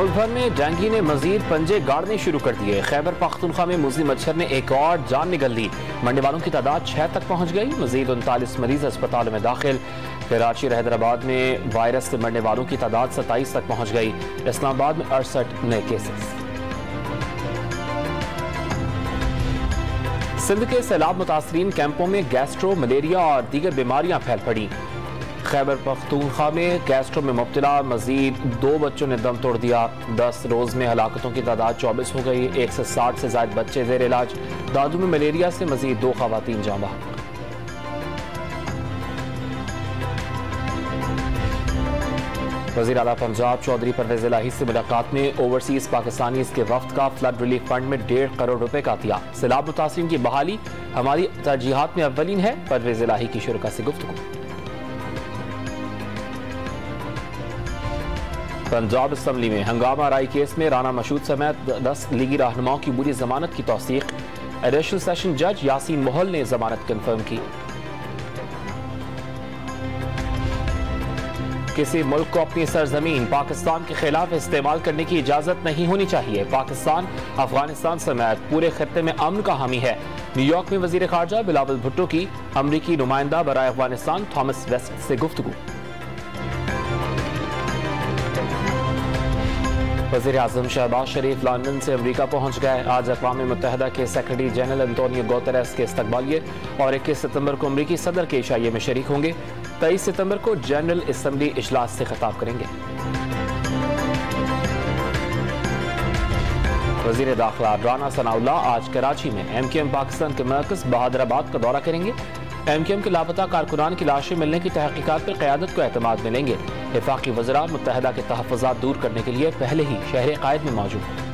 मुल्क भर में डेंगू ने मजीद पंजे गाड़ने शुरू कर दिए। खैबर पख्तूनख्वा में मुज़ी मच्छर ने एक और जान निगल दी। मरने वालों की तादाद 6 तक पहुंच गई। मजीद 39 मरीज अस्पतालों में दाखिल। कराची और हैदराबाद में वायरस से मरने वालों की तादाद 27 तक पहुंच गई। इस्लामाबाद में 68 नए केसेस। सिंध के सैलाब मुतासरीन कैंपों में गैस्ट्रो, मलेरिया और दीगर बीमारियां फैल पड़ी। खैबर पख्तूनख्वा में गैस्ट्रो में मुब्तला मजीद 2 बच्चों ने दम तोड़ दिया। 10 रोज में हलाकतों की तादाद 24 हो गई। 160 से ज्यादा बच्चे जेर इलाज। दादू में मलेरिया से मजीद 2 खवातीन जाँ बहक। वज़ीर आला पंजाब चौधरी परवेज इलाही से मुलाकात में ओवरसीज पाकिस्तानी के वफ्द का फ्लड रिलीफ फंड में 1.5 करोड़ रुपए का अतिया। सैलाब मुतासरीन की बहाली हमारी तरजीहात में अव्वलीन है। परवेज इलाही की शुरा से गुफ्तगू। पंजाब असम्बली में हंगामा राय केस में राना मशहूद समेत 10 लीगी रहनुमाओं की पूरी जमानत की तौसीक। एडिशनल सेशन जज यासीन मोहल ने जमानत कंफर्म की। किसी मुल्क को अपनी सरजमीन पाकिस्तान के खिलाफ इस्तेमाल करने की इजाजत नहीं होनी चाहिए। पाकिस्तान अफगानिस्तान समेत पूरे खत्ते में अमन का हामी है। न्यूयॉर्क में वजीर खारजा बिलावल भुट्टो की अमरीकी नुमाइंदा बराए अफगानिस्तान थॉमस वेस्ट से गुफ्तगू। वज़ीर आज़म शहबाज शरीफ लंदन से अमरीका पहुंच गए। आज अक़वाम मुत्तहिदा के सेक्रेटरी जनरल एंटोनियो गुतेरेस के इस्तकबालिये और 21 सितंबर को अमरीकी सदर के इशाइये में शरीक होंगे। 23 सितंबर को जनरल असम्बली इजलास से खिताब करेंगे। वज़ीर दाखिला राना सनाउल्लाह आज कराची में MKM पाकिस्तान के मरकज़ बहादुराबाद का दौरा करेंगे। MKM के लापता कारकुनान की लाशें मिलने की तहकीकात पर क़यादत को एतमाद मिलेंगे। वफाकी वज़रा मुत्तहिदा के तहफ़्फ़ुज़ात दूर करने के लिए पहले ही शहर क़ायद में मौजूद।